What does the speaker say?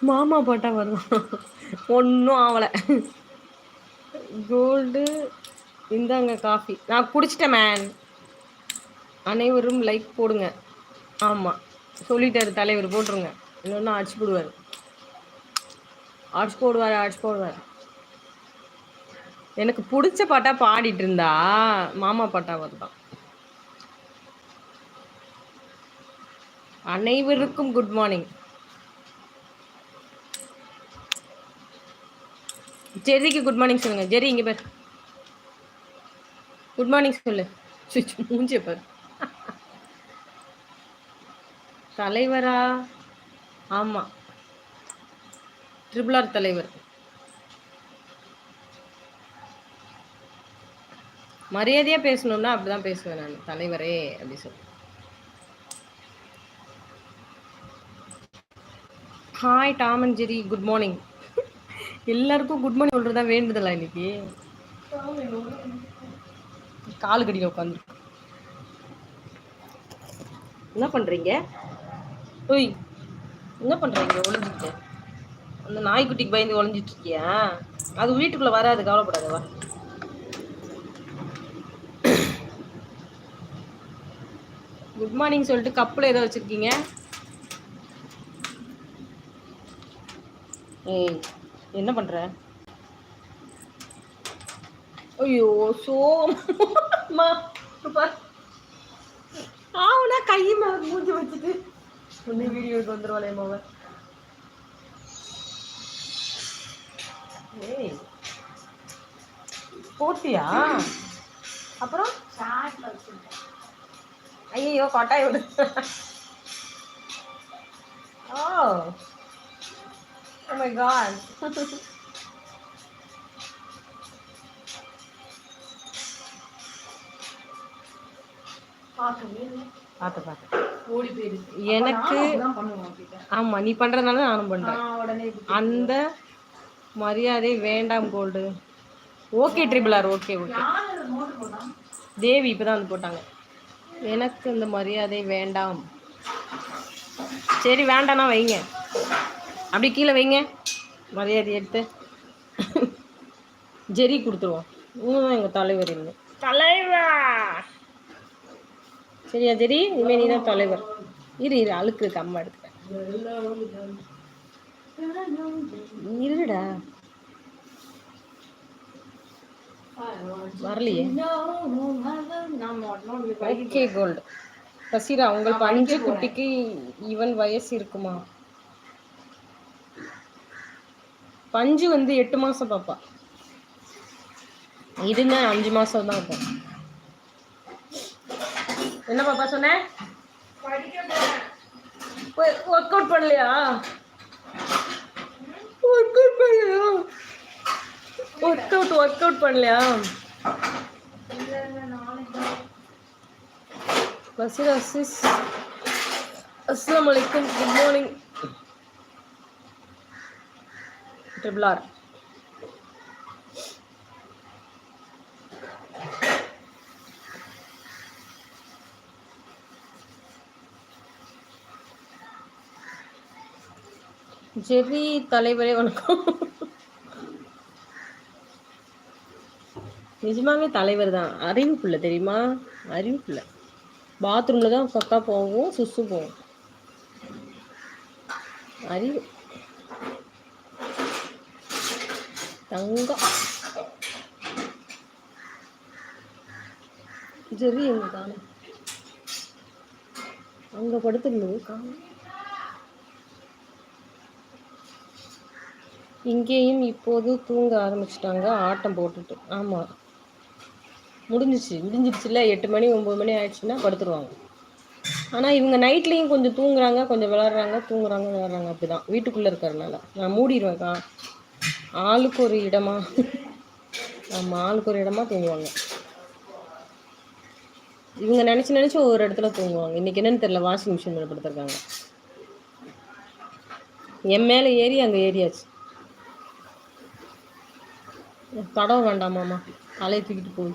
மாமா போட்டா வரும். ஒன்றும் ஆகலை. கோல்டு இந்தாங்க காஃபி. நான் குடிச்சிட்டேன் மேன். அனைவரும் லைக் போடுங்க. ஆமாம் சொல்லிட்டாரு தலைவர், போட்டுருங்க. இன்னொன்று அடிச்சு போடுவார், அடிச்சு போடுவார், அடிச்சு போடுவார். எனக்கு பிடிச்ச பாட்டா பாடிட்டு இருந்தா மாமா பாட்டா வருதான். அனைவருக்கும் குட் மார்னிங். ஜெர்ரிக்கு குட் மார்னிங் சொல்லுங்க. ஜெர்ரி இங்கே பேர் குட் மார்னிங் சொல்லு. மூஞ்சிய பாரு. தலைவரா? ஆமாம், ட்ரிபிள் ஆர் தலைவர். மரியாதையாக பேசணும்னா அப்படி தான் பேசுவேன் நான். தலைவரே அப்படி சொல்லு. Hi Tom and Jerry, good morning. எல்லாருக்கும் குட் மார்னிங் சொல்கிறதா வேண்டுதலா இன்னைக்கு? காலு கடியில் உட்காந்து என்ன பண்ணுறீங்க? ஓய், என்ன பண்ணுறீங்க? ஒளிஞ்சிட்டு அந்த நாய்க்குட்டிக்கு பயந்து ஒளிஞ்சிட்டு இருக்கியா? அது வீட்டுக்குள்ளே வராது, கவலைப்படாதவா. குட் மார்னிங் சொல்லிட்டு கப்பில் ஏதோ வச்சுருக்கீங்க. ஏய், என்ன பண்ணுற? ஐயோ சோமா ஆவுனா கையை மேலே மூஞ்சி வச்சுட்டு ஒன்று வீடியோக்கு வந்துடுவாளே மாவ. ஏய் போட்டியா? அப்புறம் ஐயோ கொட்டாய் விடு. ஓ Oh my god. எனக்கு ஆமா நீ பண்றதுனால நானும் பண்றேன். அந்த மரியாதை வேண்டாம் gold. Okay triple R, okay okay. Devi இப்பதான் வந்து போட்டாங்க. எனக்கு இந்த மரியாதை வேண்டாம். சரி வேண்டாம்னா வைங்க, அப்படி கீழே வைங்க. மரியாதை எடுத்து ஜெரி கொடுத்துருவோம். இன்னும் எங்கள் தலைவர் இல்லை. தலைவா சரியா ஜெரி? இனிமே நீ தான் தலைவர். இரு இரு, அழுக்கு இருக்கு, அம்மா எடுத்துக்கிறேன். இருடா, வரலையே. Okay gold. பசீரா, உங்கள் பஞ்சு குட்டிக்கு இவன் வயசு இருக்குமா? பஞ்சு வந்து 8 மாசம் பாப்பா. இதுங்க 5 மாசம் தான் இருக்கும். என்ன பாப்பா சொன்ன? ஒர்க் அவுட் பண்ணலையா? ஒர்க் அவுட் பண்ணலையா? பசீரா சிஸ், அஸ்ஸலாமு அலைக்கும், good morning. Triple R. Jerry தலைவரே வணக்கம். நிஜமாவே தலைவர் தான். அறிவுக்குள்ள தெரியுமா? அறிவுக்குள்ள. பாத்ரூம்ல தான் சொக்கா போகும், சுசு போகும். அறிவு தங்கம். ஜெரி எங்க காணும்? அங்க படுத்துருந்தது காணும். இங்கேயும் இப்போது தூங்க ஆரம்பிச்சிட்டாங்க, ஆட்டம் போட்டுட்டு. ஆமாம், முடிஞ்சிருச்சுல. 8 மணி 9 மணி ஆயிடுச்சுன்னா படுத்துருவாங்க. ஆனால் இவங்க நைட்லேயும் கொஞ்சம் தூங்குறாங்க, கொஞ்சம் விளாட்றாங்க, தூங்குறாங்க, விளாட்றாங்க. அப்படி தான் வீட்டுக்குள்ளே இருக்கிறதுனால நான் மூடிடுவேன்க்கா. ஆளுக்கு ஒரு இடமா. ஆமாம், ஆளுக்கு ஒரு இடமா தூங்குவாங்க. இவங்க நினச்சி ஒவ்வொரு இடத்துல தூங்குவாங்க. இன்றைக்கி என்னன்னு தெரியல, வாஷிங் மிஷின் மேலே படுத்துருக்காங்க. என் மேலே ஏறி அங்கே ஏறியாச்சு. தடவை வேண்டாமாம்மா, தலையை தூக்கிட்டு போய்